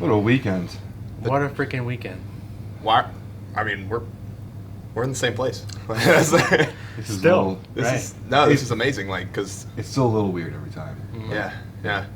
What a weekend. What a freaking weekend. Why? I mean, we're in the same place. This is Still, This is amazing. Like, cause it's still a little weird every time. yeah.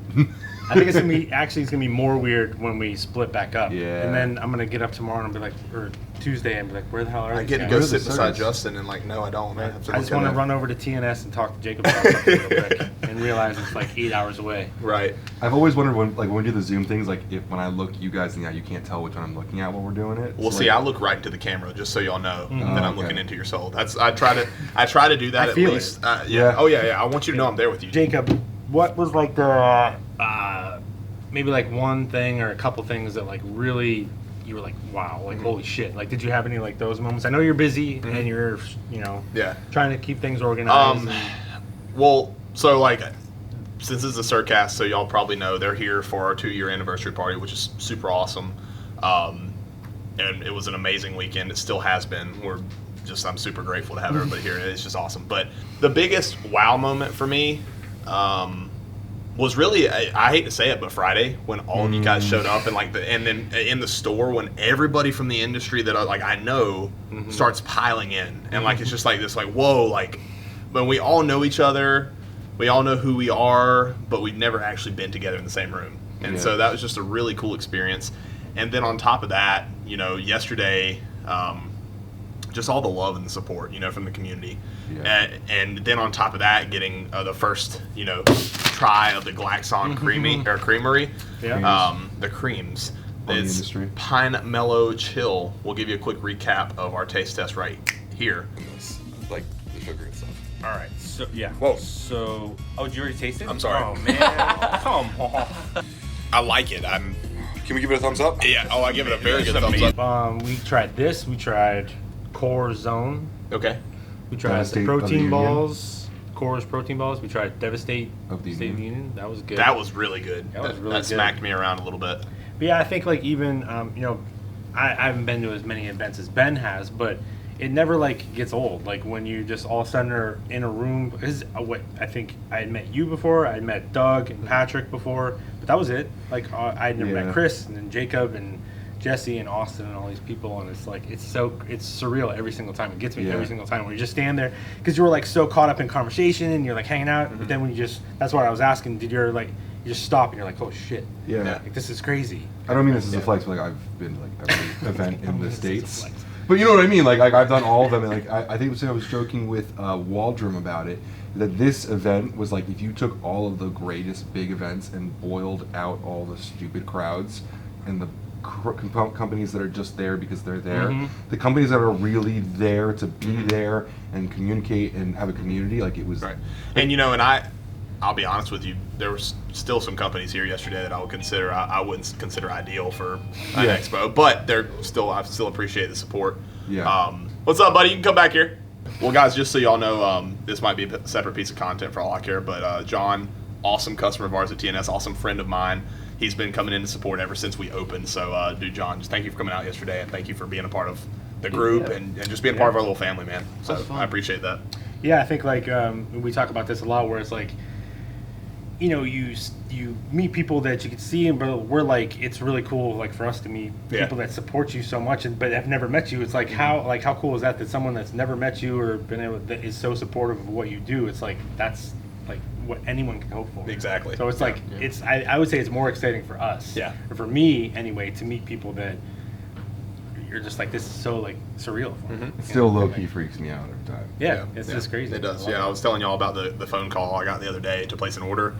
I think it's gonna be more weird when we split back up. Yeah. And then I'm gonna get up tomorrow and be like, or Tuesday and be like, where the hell are I these get to guys? go Where's the sit beside circus? Justin and like, no, I don't. Right. have to I look just at want to it. run over to TNS and talk to Jakob about something real quick and realize it's like 8 hours away. Right. I've always wondered when we do the Zoom things, like when I look you guys in the eye, you can't tell which one I'm looking at while we're doing it. Well, So, see, like, I look right into the camera just so y'all know that I'm okay. looking into your soul. I try to do that I at feel least. it. Yeah. Oh yeah. I want you to know I'm there with you. Jakob, what was like the maybe like one thing or a couple things that like really you were like, wow, like holy shit. Like, did you have any like those moments? I know you're busy and you're, Yeah. trying to keep things organized. Well, so like, since it's a Circast, so y'all probably know they're here for our 2-year anniversary party, which is super awesome. And it was an amazing weekend. It still has been. I'm super grateful to have everybody here. It's just awesome. But the biggest wow moment for me was really, I hate to say it, but Friday when all of you guys showed up and then in the store when everybody from the industry that I know starts piling in and like it's just like this like whoa, like when we all know each other, we all know who we are, but we've never actually been together in the same room, and so that was just a really cool experience. And then on top of that, yesterday, just all the love and the support, from the community. Yeah. And then on top of that, getting the first, try of the Glaxon Creamery. Yeah. The creams. On the It's industry. Pine Mellow Chill. We'll give you a quick recap of our taste test right here. Like the sugar and stuff. All right. So, yeah. Whoa. So, did you already taste it? I'm sorry. Oh, man. Come on. I like it. Can we give it a thumbs up? Yeah. Oh, I give it a very good thumbs up. We tried this. We tried Core Zone. Okay. We tried Devastate the of the protein Union. balls. Core's protein balls. We tried Devastate Of the State of the Union. Union. That was good. That was really good. That was really that good. smacked me around a little bit. But yeah, I think like even I haven't been to as many events as Ben has, but it never like gets old. Like when you just all of a sudden are in a room. I think I had met you before. I had met Doug and Patrick before, but that was it. Like I had never met Chris and then Jacob and Jesse and Austin and all these people, and it's like it's surreal every single time. It gets me every single time when you just stand there because you were like so caught up in conversation and you're like hanging out. But then when that's what I was asking. Did you like you just stop and you're like, oh shit, Yeah. like this is crazy. I don't mean this as a flex, but like I've been to like every event in the This is a States. flex. But you know what I mean? Like I've done all of them, and like I think I was joking with Waldrum about it, that this event was like if you took all of the greatest big events and boiled out all the stupid crowds and the companies that are just there because they're there, the companies that are really there to be there and communicate and have a community, like it was Right. And I'll be honest with you, there was still some companies here yesterday that I wouldn't consider ideal for an expo, but I still appreciate the support. Yeah. What's up, buddy? You can come back here. Well, guys, just so y'all know, this might be a separate piece of content for all I care, but John, awesome customer of ours at TNS, awesome friend of mine. He's been coming in to support ever since we opened. So, John, just thank you for coming out yesterday, and thank you for being a part of the group and just being part of our little family, man. So I appreciate that. Yeah, I think like we talk about this a lot, where it's like, you meet people that you can see, but we're like, it's really cool, like for us to meet people that support you so much, but have never met you. It's like how cool is that someone that's never met you or been able that is so supportive of what you do. It's like that's like what anyone can hope for. Exactly. So it's like it's I would say it's more exciting for us. Yeah. Or for me anyway, to meet people that you're just like, this is so like surreal for me. it still low key freaks me out every time. Yeah, it's just crazy. It does. I was telling y'all about the phone call I got the other day to place an order.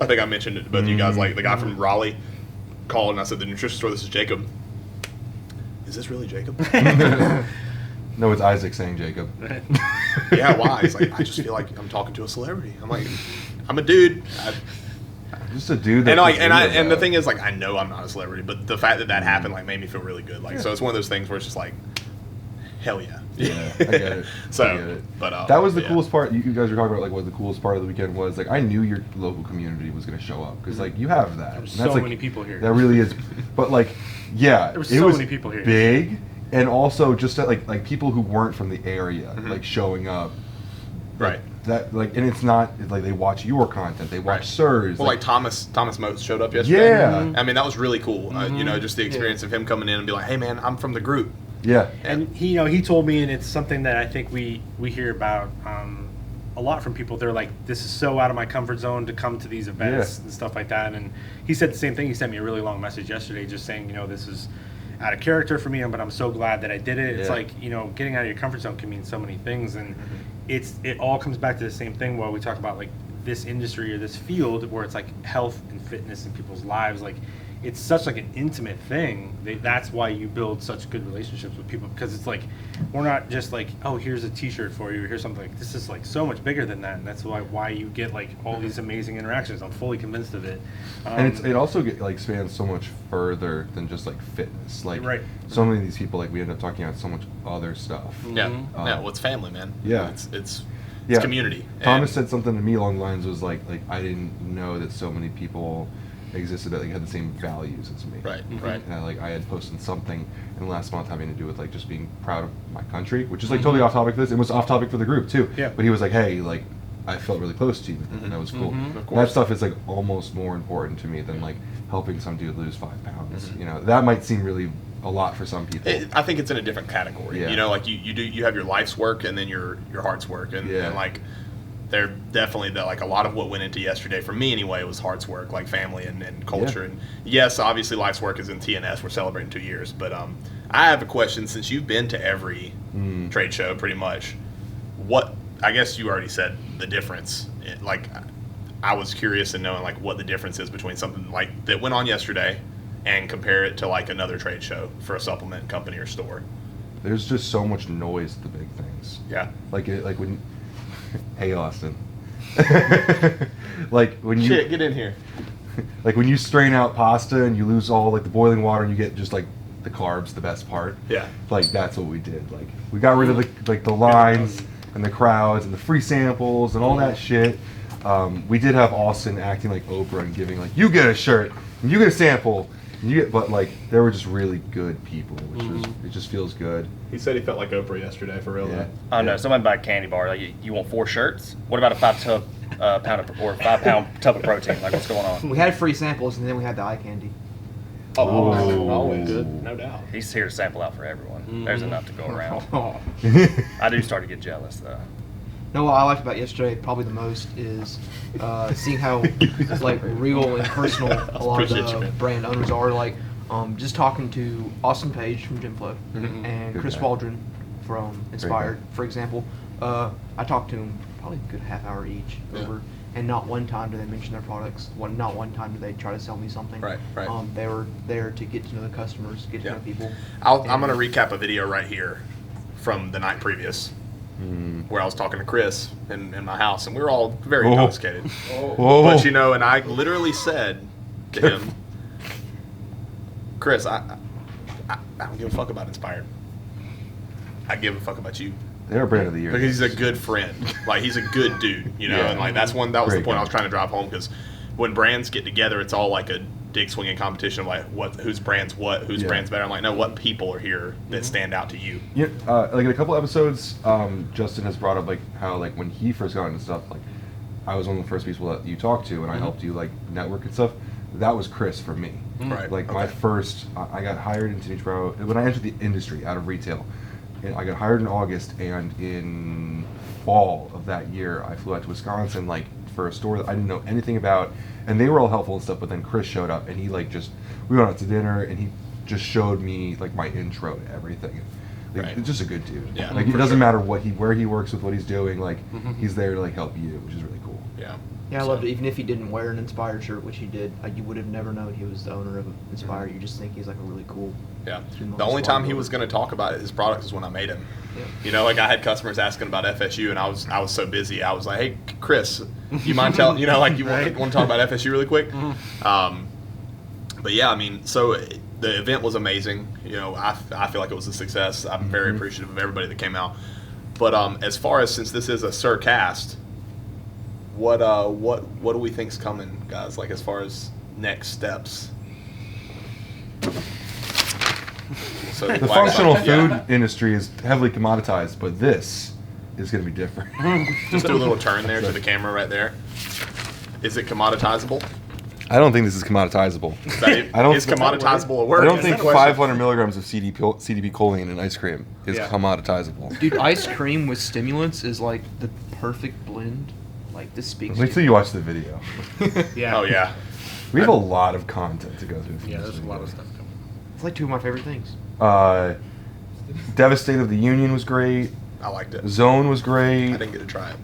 I think I mentioned it to both of you guys. Like the guy from Raleigh called and I said, the nutrition store, this is Jacob. Is this really Jacob? No, it's Isaac saying Jacob. Yeah, why? He's like, I just feel like I'm talking to a celebrity. I'm like, I'm a dude. Just a dude. That And the thing is, like, I know I'm not a celebrity, but the fact that happened like made me feel really good. Like, so it's one of those things where it's just like, hell yeah. Yeah, I get it. So, I get it. but that was the coolest part. You guys were talking about like what the coolest part of the weekend was. Like I knew your local community was going to show up because like you have that. There's And that's, so like, many people here. That really is. But like, yeah, There was it so was many people here. big, and also just that, like people who weren't from the area like showing up Right. That like, and it's not it's like they watch your content. They watch Right. Sirs. Well, like Thomas Motes showed up yesterday. Yeah. I mean, that was really cool. You know, just the experience of him coming in and be like, "Hey, man, I'm from the group." Yeah. And he told me, and it's something that I think we hear about a lot from people. They're like, this is so out of my comfort zone to come to these events and stuff like that. And he said the same thing. He sent me a really long message yesterday just saying, this is out of character for me, but I'm so glad that I did it. It's like, getting out of your comfort zone can mean so many things. And it all comes back to the same thing where we talk about like this industry or this field where it's like health and fitness in people's lives. Like, it's such like an intimate thing. That's why you build such good relationships with people, because it's like we're not just like, oh, here's a T-shirt for you, or here's something. Like, this is like so much bigger than that, and that's why you get like all these amazing interactions. I'm fully convinced of it. And it also spans so much further than just like fitness. Like so many of these people, like we end up talking about so much other stuff. Yeah, well, it's family, man. Yeah, it's community. Thomas said something to me along the lines was like I didn't know that so many people existed that like had the same values as me. Right. And like I had posted something in the last month having to do with like just being proud of my country, which is like totally off topic for this. It was off topic for the group too. Yeah. But he was like, hey, like I felt really close to you, and that was cool. That stuff is like almost more important to me than like helping some dude lose 5 pounds. That might seem really a lot for some people. I think it's in a different category. Yeah. Like you have your life's work and then your heart's work, and like they're definitely like a lot of what went into yesterday for me anyway was heart's work, like family and culture. And yes, obviously life's work is in TNS. We're celebrating 2 years, but I have a question. Since you've been to every trade show pretty much, what, I guess you already said the difference. Like I was curious in knowing like what the difference is between something like that went on yesterday and compare it to like another trade show for a supplement company or store. There's just so much noise at the big things. Yeah. Like when hey Austin. Like when you get in here. Like when you strain out pasta and you lose all like the boiling water and you get just like the carbs, the best part. Yeah. Like that's what we did. Like we got rid of the lines and the crowds and the free samples and all that shit. We did have Austin acting like Oprah and giving like, you get a shirt and you get a sample. But like they were just really good people, which was, it just feels good. He said he felt like Oprah yesterday, for real. Yeah. Oh no, somebody buy a candy bar. Like you want 4 shirts? What about a 5 pound tub of protein? Like what's going on? We had free samples and then we had the eye candy. Always good, no doubt. He's here to sample out for everyone. There's enough to go around. I do start to get jealous though. No, what I liked about yesterday probably the most is seeing how like real and personal a lot of the brand owners are. Like just talking to Austin Page from Gymflow and Chris Waldron from Inspired, for example. I talked to them probably a good half hour each over, and not one time do they mention their products. Not one time do they try to sell me something. Right. They were there to get to know the customers, get to know people. I'm going to recap a video right here from the night previous. Where I was talking to Chris in my house, and we were all very intoxicated. But and I literally said to him, Chris, I don't give a fuck about Inspired. I give a fuck about you. They're brand of the year. Because he's a good friend. Like he's a good dude, and like that was the point I was trying to drive home, because when brands get together, it's all like a dick swinging competition of like whose brand's whose brand's better. I'm like, no, what people are here that stand out to you? Yeah, like in a couple episodes, Justin has brought up like how like when he first got into stuff, like I was one of the first people that you talked to, and I helped you like network and stuff. That was Chris for me. Right. Like my first, I got hired into Tns Boys when I entered the industry out of retail, and I got hired in August, and in fall of that year, I flew out to Wisconsin like for a store that I didn't know anything about. And they were all helpful and stuff, but then Chris showed up, and he like we went out to dinner, and he just showed me like my intro to everything. Like, He's just a good dude. Yeah, like it doesn't matter where he works with what he's doing. Like he's there to like help you, which is really cool. Yeah. Yeah, I loved it. Even if he didn't wear an Inspired shirt, which he did, you would have never known he was the owner of Inspired. You just think he's like a really cool. Yeah. The only time he was going to talk about his products is when I made him. Yeah. Like I had customers asking about FSU, and I was so busy. I was like, hey, Chris, you mind telling, like you want to talk about FSU really quick? But yeah, I mean, so the event was amazing. I feel like it was a success. I'm very appreciative of everybody that came out. But as far as, since this is a Sir cast, what do we think's coming, guys? Like as far as next steps. So the functional food industry is heavily commoditized, but this is going to be different. Just do a little turn there to the camera right there. Is it commoditizable? I don't think this is commoditizable. Is commoditizable a word? I don't think 500 milligrams of CDP choline in ice cream is commoditizable. Dude, ice cream with stimulants is like the perfect blend. Like, this speaks Wait to till you watch the video. Yeah. Oh, yeah. We have a lot of content to go through. from Yeah, this there's a video. lot of stuff coming. It's like two of my favorite things. Devastate of the Union was great. I liked it. Zone was I great. didn't get to try it.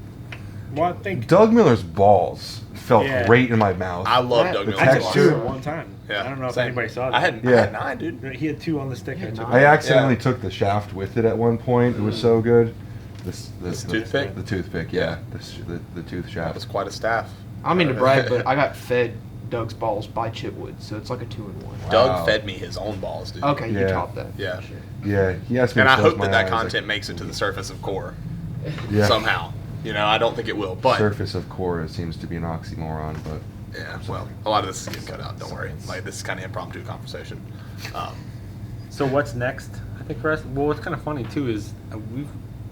Well, I think Doug Miller's balls felt Yeah. great in my mouth. I love That- Doug the Miller's I balls. took two texture- at one time. Yeah, I don't know if same. anybody saw that. I had Yeah. 9, dude. He had 2 on the stick. I took. I accidentally Yeah. took the shaft with it at one point. It was so good. This toothpick? The toothpick, yeah. The tooth That shaft. was quite a staff. I mean to brag, but I got fed Doug's balls by Chipwood, so it's like a 2-in-1. Doug Wow. fed me his own balls, dude. Okay, you Yeah. topped that. Yeah. Sure. Yeah, he asked me And to I close hope my that that eyes, content makes it to the surface of core yeah. somehow. You know, I don't think it will, but Surface of core seems to be an oxymoron, but yeah. Well, a lot of this is getting cut out. Don't worry. Like, this is kind of impromptu conversation. So what's next? I think for us, well, what's kind of funny too is we've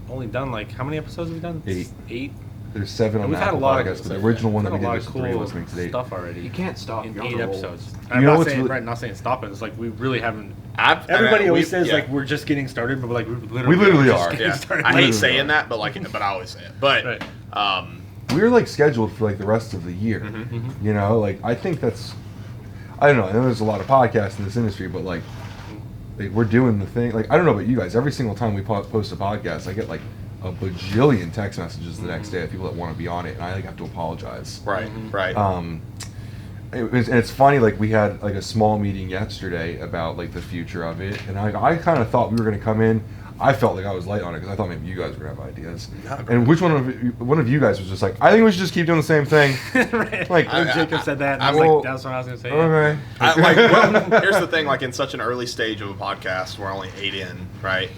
only done like how many episodes have we done? 8. 8. there's 7 on We've the had a Apple lot podcast, of but the original one that we had a did lot was of 3 cool of us makes it 8. stuff already. You can't stop. In You're on 8 a roll. episodes. You I'm know not what's saying really- right, not saying stop it. It's like we really haven't. I've, Everybody always we- says yeah. like we're just getting started, but like we We literally just are. getting Yeah. started. I hate Literally saying are. that, but but I always say it. But Right. We're like scheduled for like the rest of the year. Mm-hmm. You know, like I think that's, I don't know. I know there's a lot of podcasts in this industry, but like we're doing the thing. Like I don't know about you guys. Every single time we post a podcast, I get like a bajillion text messages the next day of people that want to be on it, and I like have to apologize. right, right. And it's funny, like we had like a small meeting yesterday about like the future of it, and I kind of thought we were going to come in. I felt like I was light on it because I thought maybe you guys were going to have ideas. And which one of you guys was just like, I think we should just keep doing the same thing. Right. Like, When Jacob said that, and I was well, like, that's what I was gonna say. Okay. Well, here's the thing. Like in such an early stage of a podcast, we're only 8 in, right?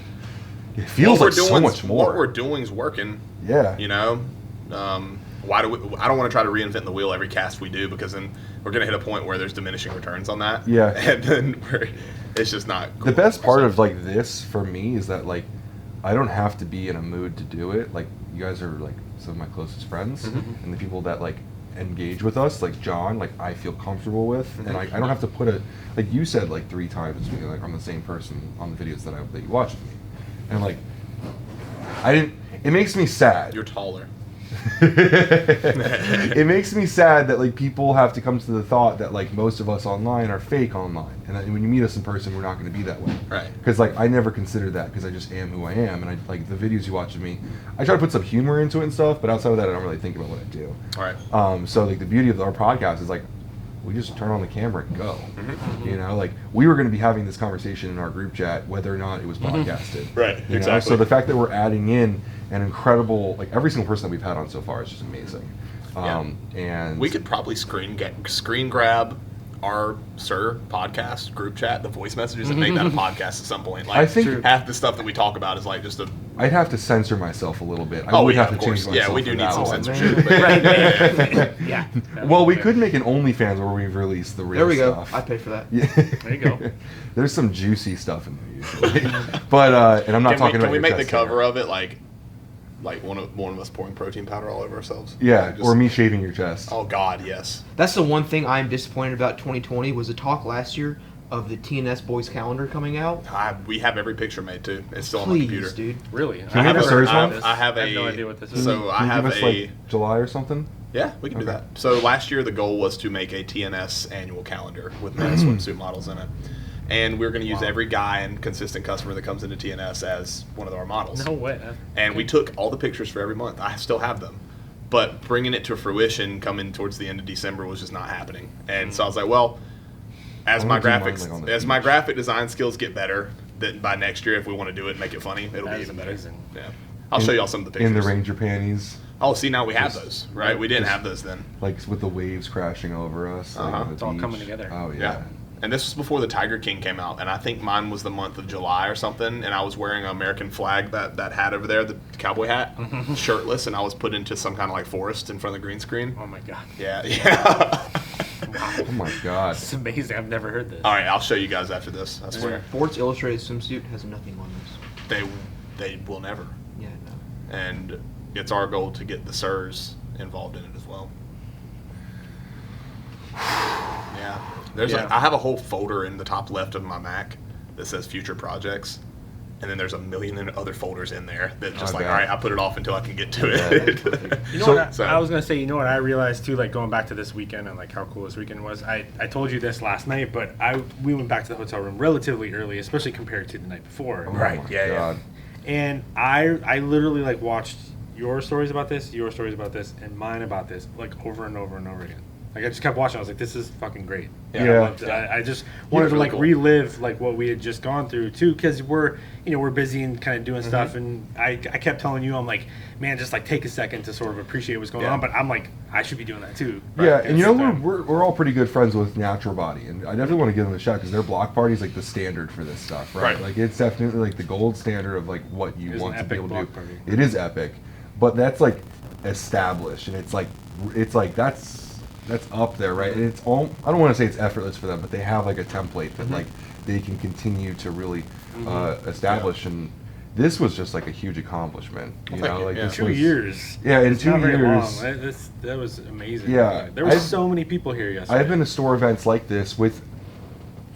It feels What like we're so doing's- much more. What we're doing's working. Yeah. You know, why do we? I don't want to try to reinvent the wheel every cast we do because then we're gonna hit a point where there's diminishing returns on that. Yeah. And then it's just not. The cool. best part So- of like this for me is that like I don't have to be in a mood to do it. Like you guys are like some of my closest friends, and the people that like engage with us, like John, like I feel comfortable with, and I don't have to put a like you said like 3 times this week, like I'm the same person on the videos that you watch with me, and like I didn't. It makes me sad. You're taller. It makes me sad that like people have to come to the thought that like most of us online are fake online, and that when you meet us in person, we're not going to be that way. Right. Because like I never considered that because I just am who I am, and I like the videos you watch of me. I try to put some humor into it and stuff, but outside of that, I don't really think about what I do. All right. So like the beauty of our podcast is like we just turn on the camera and go. You know, like we were going to be having this conversation in our group chat whether or not it was podcasted. Right, You know? exactly. So the fact that we're adding in an incredible, like every single person that we've had on so far is just amazing. And We could probably screen grab our podcast group chat, the voice messages, and make that a podcast at some point. Like I think- half the stuff that we talk about is like just a. I'd have to censor myself a little bit. I Oh, would yeah, have of to course. change Yeah, myself. we do for need that some one. censorship. Right. Yeah. Well, we could make an OnlyFans where we release the real There we go. stuff. I pay for that. Yeah. There you go. There's some juicy stuff in there usually, but and I'm not talking about. Can we your make the chest cover hair. of it like one of us pouring protein powder all over ourselves? Yeah, Like, or me shaving your chest. Oh God, yes. That's the one thing I'm disappointed about 2020 was the talk last year of the Tns Boys Calendar coming out. We have every picture made too. It's still on my Please, computer. dude. Really? Can we give us ours one? I have I have no a- idea what this is. So I Can you have give us, a. like, July or something. Yeah, we can do Okay. that. So last year the goal was to make a TNS annual calendar with men's swimsuit models in it. And we're going to use every guy and consistent customer that comes into TNS as one of our models. No way. And we took all the pictures for every month. I still have them. But bringing it to fruition coming towards the end of December was just not happening. And so I was like, well, as I'm my gonna do mine, graphics like, on the as my beach. graphic design skills get better, then by next year if we want to do it and make it funny, it'll That be is even better. amazing. Yeah. I'll show y'all some of the pictures. In the Ranger panties, Oh, see now we have Just- those, right? We didn't just- have those then. like with the waves crashing over us. Like, on the It's all beach. coming together. Oh Yeah. yeah. And this was before the Tiger King came out, and I think mine was the month of July or something. And I was wearing an American flag, that hat over there, the cowboy hat, shirtless, and I was put into some kind of like forest in front of the green screen. Oh my god. Yeah, yeah. Oh my god. It's amazing. I've never heard this. All right, I'll show you guys after this. I swear, Sports Illustrated swimsuit has nothing on this. they will never. Yeah, no. and it's our goal to get the sirs involved in it as well. Yeah, I have a whole folder in the top left of my Mac that says future projects, and then there's a million other folders in there that just all right, I put it off until I can get to it. You know what I was gonna say? You know what I realized too, like going back to this weekend and like how cool this weekend was. I told you this last night, but we went back to the hotel room relatively early, especially compared to the night before. Oh right? my Yeah. God. And I literally like watched your stories about this, and mine about this, like over and over and over again. Like I just kept watching. I was like, "This is fucking great." Yeah. I loved it. I just wanted to really like cool. relive like what we had just gone through too, because we're busy and kind of doing stuff. And I kept telling you, I'm like, man, just like take a second to sort of appreciate what's going on. But I'm like, I should be doing that too. Yeah, and we're all pretty good friends with Natural Body, and I definitely want to give them a shout because their block party is like the standard for this stuff, right? Like it's definitely like the gold standard of like what you want to be able to do. Party. It is epic, but that's like established, and it's like that's up there, right? And it's all, I don't want to say it's effortless for them, but they have like a template that like they can continue to really establish, and this was just like a huge accomplishment, you know, like this 2 was, years. Yeah, in It's 2 not very years. long. That was amazing. Yeah, there were so many people here yesterday. I've been to store events like this with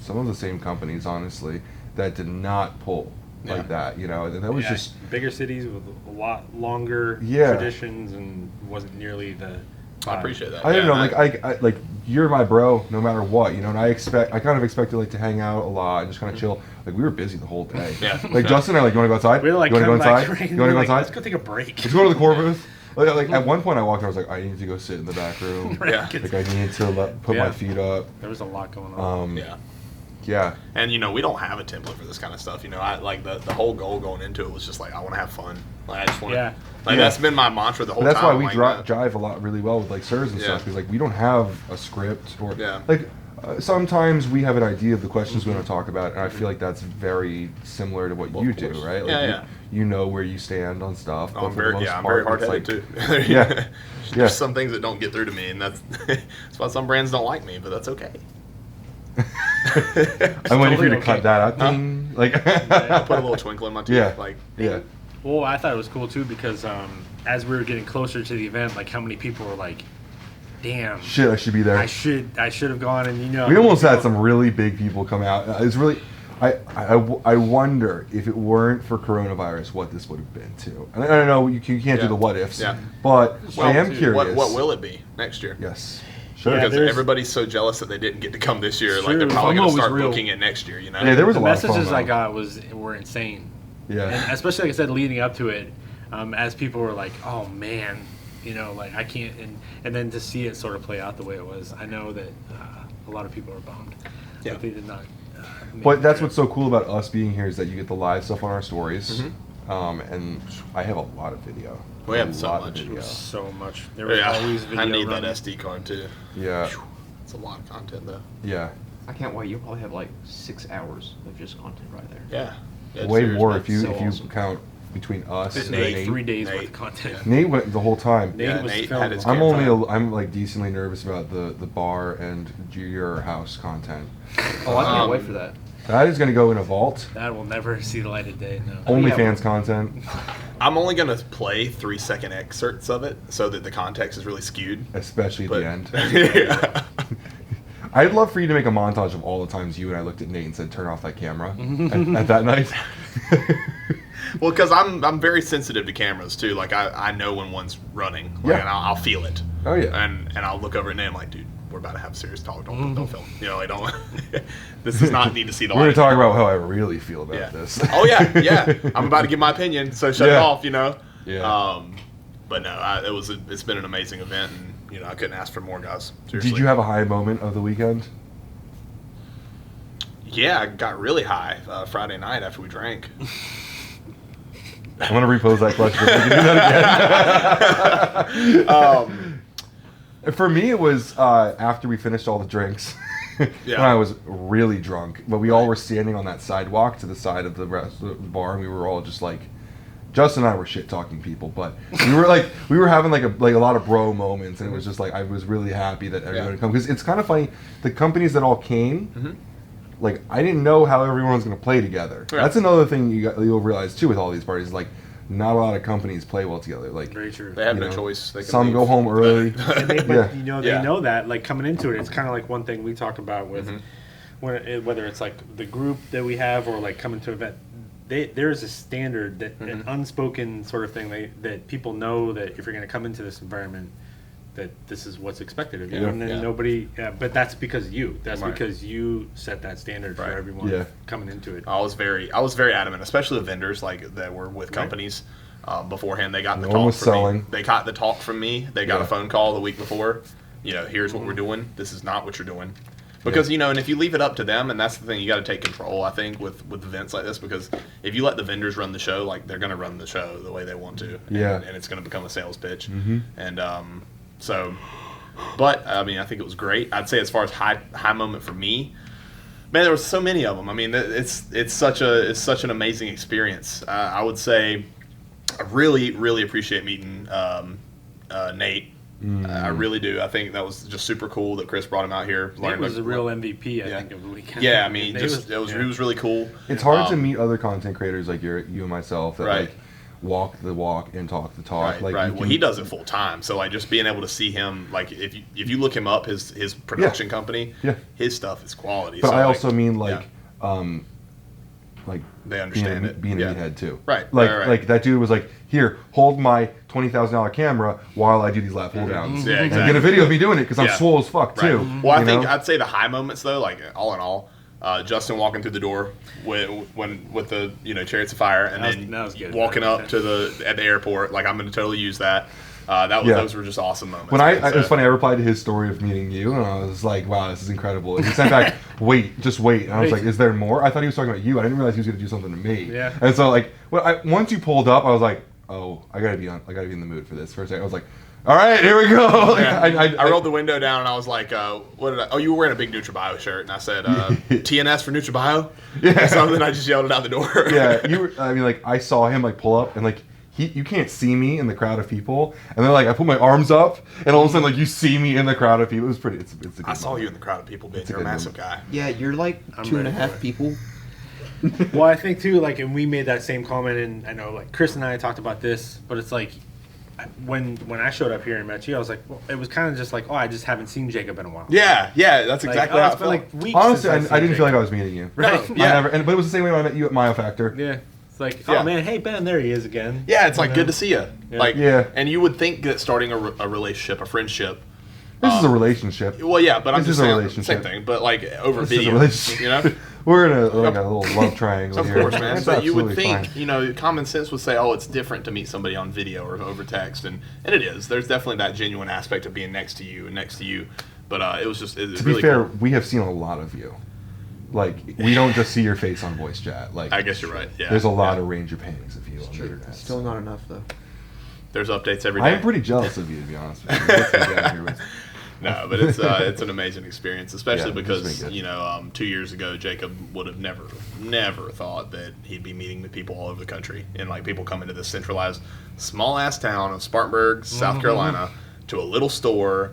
some of the same companies, honestly, that did not pull like that, you know, and that was just bigger cities with a lot longer Yeah. traditions, and wasn't nearly the. I appreciate that. I don't know, like I like you're my bro, no matter what, you know. And I kind of expected like to hang out a lot and just kind of chill. Like we were busy the whole day. Yeah. Like Justin and I, like, you want to go outside? We were like, you want to go come back inside? right, You want to go like, inside? Let's go take a break. Let's go to the core booth. Like at one point, I walked. I was like, I need to go sit in the back room. Yeah. Like I need to put my feet up. There was a lot going on. Yeah. And we don't have a template for this kind of stuff. I like the whole goal going into it was just like I want to have fun. Like I just want to. Like that's been my mantra the whole But that's time. why we jive a lot really well with like sirs and stuff, because like we don't have a script or like sometimes we have an idea of the questions we want to talk about, and I feel like that's very similar to what you do, right? Like you know where you stand on stuff. Oh, but for the most I'm part, very it's hard-headed like, too. Yeah. There's some things that don't get through to me, and that's why some brands don't like me, but that's okay. I'm waiting for you to cut that out. Ding. Like I'll put a little twinkle in my teeth. Yeah. Like Well, I thought it was cool too because as we were getting closer to the event, like how many people were like, "Damn, shit, I should be there." I should have gone." And we almost had some really big people come out. It's really, I wonder if it weren't for coronavirus, what this would have been too. And I don't know, you can't do the what ifs. Yeah. But I am curious. What will it be next year? Yes. Sure. Because everybody's so jealous that they didn't get to come this year. Like they're True. probably going FOMO to start was real. booking it next year. Yeah, there was the a lot of messages FOMO. I got were insane. Yeah. And especially like I said, leading up to it, as people were like, "Oh man, like I can't," and then to see it sort of play out the way it was, I know that a lot of people are bummed. Yeah. That they did not. But that's what's so cool about us being here is that you get the live stuff on our stories, and I have a lot of video. We have A so lot of much. video. So much. There was always video. I need running. that SD card too. Yeah. It's a lot of content though. Yeah. I can't wait. You'll probably have like 6 hours of just content right there. Yeah. Way serious, more man. if you so awesome. count between us It's and Nate, Nate. 3 days worth Nate. of content. Nate went the whole time. Nate was Nate filmed. had his I'm camera. only I'm like decently nervous about the bar and your house content. Oh, I can't wait for that. That is going to go in a vault. That will never see the light of day. No. OnlyFans content. I'm only going to play 3-second excerpts of it so that the context is really skewed. Especially at But the end. yeah. I'd love for you to make a montage of all the times you and I looked at Nate and said, "Turn off that camera." at that night. Well, because I'm very sensitive to cameras too. Like I know when one's running. Like, Yeah. and I'll feel it. Oh yeah. And I'll look over at Nate. I'm like, dude, we're about to have a serious talk. Don't film. Like don't. This does not need to see the We're going light. to talk about how I really feel about Yeah. this. Oh yeah. I'm about to give my opinion, so shut it Yeah. off. Yeah. But no, it's been an amazing event, and I couldn't ask for more, guys. Seriously. Did you have a high moment of the weekend? Yeah, I got really high Friday night after we drank. I'm going to repose that question. We can do that again. For me, it was after we finished all the drinks. Yeah. When I was really drunk. But we all were standing on that sidewalk to the side of the bar, and we were all just like, Justin and I were shit talking people, but we were having like a lot of bro moments, and it was just like I was really happy that everyone had come, because it's kind of funny, the companies that all came, like I didn't know how everyone was going to play together. Yeah. That's another thing you'll realize too with all these parties, like not a lot of companies play well together. Like, Very true. They have you no know, choice. They can some leave. go home early. And they, Yeah. but, you know, they Yeah. know that, like, coming into it, it's kind of like one thing we talk about with whether it's like the group that we have or like coming to an event. There's a standard that an unspoken sort of thing that people know that if you're going to come into this environment, that this is what's expected of you, Yeah. and then Yeah. nobody. But that's because you. That's Right. because you set that standard for Right. everyone Yeah. coming into it. I was very adamant, especially with vendors like that were with companies beforehand. They got the No one talk was from selling. me. They got the talk from me. They got Yeah. a phone call the week before. You know, here's what we're doing. This is not what you're doing. Because you know, and if you leave it up to them, and that's the thing, you got to take control. I think with events like this, because if you let the vendors run the show, like they're going to run the show the way they want to. Yeah. And it's going to become a sales pitch. And so, but I mean, I think it was great. I'd say as far as high moment for me, man, there was so many of them. I mean, it's such an amazing experience. I would say I really appreciate meeting Nate. I really do. I think that was just super cool that Chris brought him out here. It was a real MVP, I Yeah. think, of the weekend. Yeah, I mean, It he was really cool. It's hard to Um, meet other content creators like you and myself that Right. like walk the walk and talk the talk. Right, Like, right. you Well, can- he does it full time, so like just being able to see him, like if you look him up, his production company, Yeah. his stuff is quality. But so, I like, also mean like, yeah. like They understand it. being Yeah. a meathead too. Right, Like right. like that dude was like, here, hold my $20,000 camera while I do these lat pull downs. Yeah, And exactly. get a video of me doing it because I'm Yeah. swole as fuck Right. too. Well, I you think know? I'd say the high moments though, like all in all, Justin walking through the door with the Chariots of Fire, and That then was good. walking up to at the airport. Like I'm going to totally use that. Yeah. Those were just awesome moments. When man. it was funny, I replied to his story of meeting you, and I was like, "Wow, this is incredible." And he sent back, "Wait, just wait." And I was Wait. like, "Is there more?" I thought he was talking about you. I didn't realize he was going to do something to me. Yeah. And so, like, once you pulled up, I was like, "Oh, I gotta be in the mood for this." For a second, I was like, "All right, here we go." Like, Yeah. I rolled the window down and I was like, "What did I?" Oh, you were wearing a big NutriBio shirt, and I said, "TNS for NutriBio." Yeah. So then I just yelled it out the door. Yeah, you were. I mean, like, I saw him like pull up, and like you can't see me in the crowd of people, and then like I put my arms up, and all of a sudden like you see me in the crowd of people. It was pretty. It's a good I saw moment. you in the crowd of people, Ben. It's a You're a good massive moment. guy. Yeah, you're like I'm 2.5 ready for it. people. Well, I think too, like, and we made that same comment, and I know, like, Chris and I talked about this, but it's like, when I showed up here and met you, I was like, well, it was kind of just like, oh, I just haven't seen Jacob in a while. Yeah, that's Like, exactly oh, how it's I been felt. like weeks. Honestly, since I didn't feel like I was meeting you. Right. No, yeah. But it was the same way when I met you at Myofactor. Yeah. It's like, Yeah. oh man, hey Ben, there he is again. Yeah, it's like You good know? to see you. Yeah. Like, Yeah. and you would think that starting a relationship, a friendship. This is a relationship. Well, yeah, but I'm This just is a saying relationship. same thing. But like over This is a video, relationship. you know. We're in a little love triangle Of here. course, man. It's But you would absolutely think, fine. common sense would say, oh, it's different to meet somebody on video or over text, and it is. There's definitely that genuine aspect of being next to you. But it was just it was To be really fair, cool. we have seen a lot of you. Like, we don't just see your face on voice chat. Like, I guess you're right. Yeah, there's a lot yeah. of range of paintings of you on the Sure. internet. Still not enough though. There's updates every day. I'm pretty jealous of you, to be honest with you. Let's get out here with- No, but it's an amazing experience, especially Yeah, it's because been good. 2 years ago Jacob would have never thought that he'd be meeting the people all over the country, and like people come into this centralized small ass town of Spartanburg, South Carolina, to a little store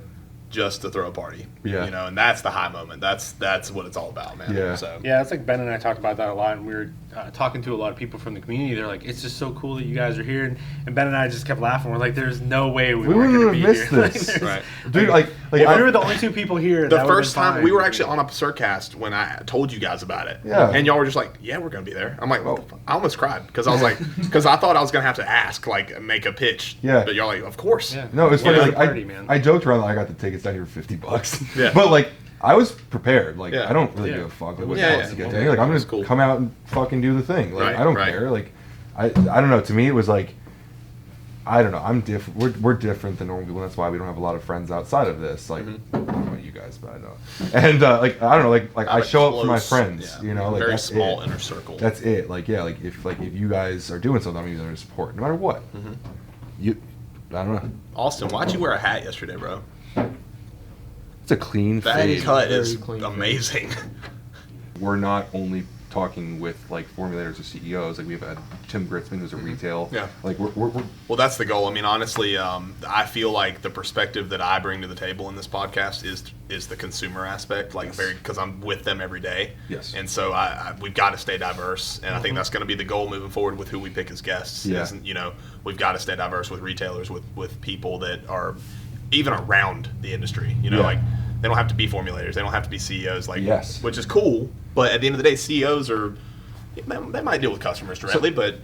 just to throw a party. Yeah. And that's the high moment. That's what it's all about, man. Yeah. So Yeah, it's like Ben and I talked about that a lot, and we were talking to a lot of people from the community. They're like, "It's just so cool that you guys are here," and Ben and I just kept laughing. We're like, "There's no way we weren't wouldn't going to have be missed here." this. there's- Right. Dude, like If we I, were the only two people here, the that would've first been time fine. we were actually on a Surcast when I told you guys about it. Yeah. And y'all were just like, "Yeah, we're gonna be there." I'm like, what the fuck? I almost cried because I was like, because I thought I was gonna have to ask, like, make a pitch. Yeah. But y'all like, of course. Yeah. no, it's Yeah, funny. it was Like, a party, man. I joked around that I got the tickets down here for $50. Yeah. But like, I was prepared. Like, Yeah. I don't really Yeah. give a fuck like, what Yeah, it costs yeah. to get there. Like, I'm That's just cool. come out and fucking do the thing. Like, Right, I don't right. care. Like, I don't know. To me, it was like, I don't know. I'm different. We're different than normal people. And that's why we don't have a lot of friends outside of this. Like, I don't know about you guys, but I know. And like, I don't know. Like I Not a show up for my close- friends. yeah, You know, like very that's small it. inner circle. That's it. Like, yeah. Like if you guys are doing something, I'm there to support, no matter what. Mm-hmm. You, I don't know. Austin, why'd you wear a hat yesterday, bro? It's a clean That fade. cut Very is clean. amazing. We're not only talking with like formulators or CEOs. Like we have Tim Gritzman, who's a retail. Yeah. Like we're Well, that's the goal. I mean, honestly, I feel like the perspective that I bring to the table in this podcast is the consumer aspect, like because I'm with them every day. Yes. And so we've got to stay diverse, and I think that's going to be the goal moving forward with who we pick as guests. Yeah. Is, we've got to stay diverse with retailers, with people that are even around the industry. Like they don't have to be formulators, they don't have to be CEOs, like which is cool. But at the end of the day, CEOs they might deal with customers directly, but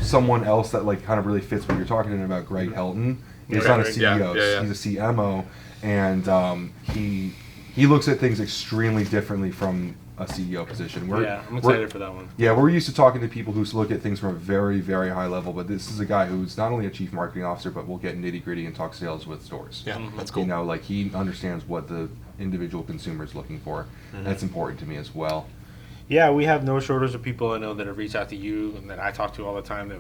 someone else that like kind of really fits what you're talking about. Greg Helton. He's not a CEO. He's a CMO, and he looks at things extremely differently from a CEO position. I'm excited for that one. Yeah, we're used to talking to people who look at things from a very, very high level, but this is a guy who's not only a chief marketing officer, but will get nitty gritty and talk sales with stores. Yeah, that's cool. Like he understands what the individual consumer is looking for. That's important to me as well. Yeah, we have no shortage of people I know that have reached out to you and that I talk to all the time.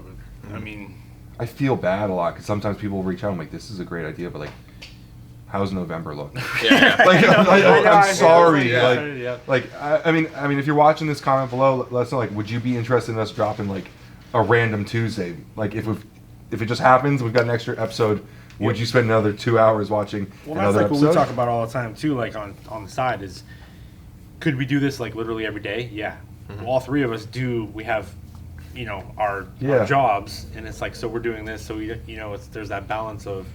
I feel bad a lot because sometimes people reach out. I'm like, this is a great idea, but like, how's November look? I'm sorry. I mean, if you're watching this, comment below. Let us know. Like, would you be interested in us dropping like a random Tuesday? Like, if it just happens, we've got an extra episode. Would you spend another 2 hours watching another that's like episode? what we talk about all the time too. Like on the side is, could we do this like literally every day? Yeah. Well, all three of us do. We have, our jobs, and it's like so we're doing this. So there's that balance of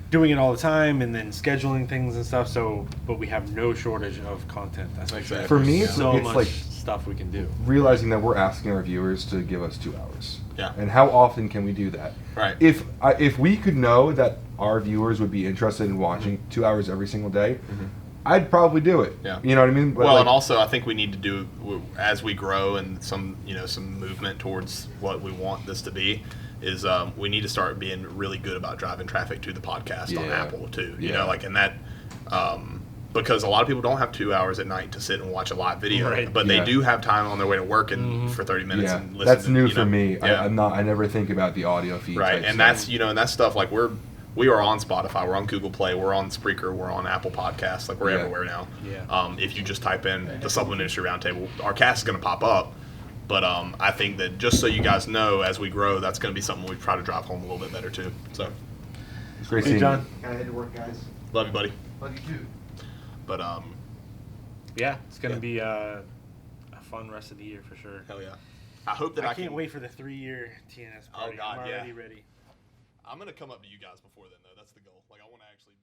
doing it all the time and then scheduling things and stuff. So, but we have no shortage of content. That's Exactly. For me, so it's much like stuff we can do. realizing that we're asking our viewers to give us 2 hours. Yeah. And how often can we do that? Right. If we could know that our viewers would be interested in watching 2 hours every single day, I'd probably do it. Yeah. You know what I mean? But And also I think we need to do, as we grow and some movement towards what we want this to be, is we need to start being really good about driving traffic to the podcast on Apple too. And that because a lot of people don't have 2 hours at night to sit and watch a live video, but they do have time on their way to work and for 30 minutes and listen. That's new for me. I never think about the audio feed. Right, and that's and that stuff like we are on Spotify, we're on Google Play, we're on Spreaker, we're on Apple Podcasts, like we're everywhere now. Yeah. If you just type in the Supplement Industry Roundtable, our cast is going to pop up. But I think that just so you guys know, as we grow, that's going to be something we try to drive home a little bit better too. So it's great seeing John. you. Gotta head to work, guys. Love you, buddy. Love you too. But it's going to be a fun rest of the year for sure. hell yeah, I hope that I can't wait for the 3-year TNS party. God, I'm already yeah. ready. I'm going to come up to you guys before then though. That's the goal. Like I want to actually.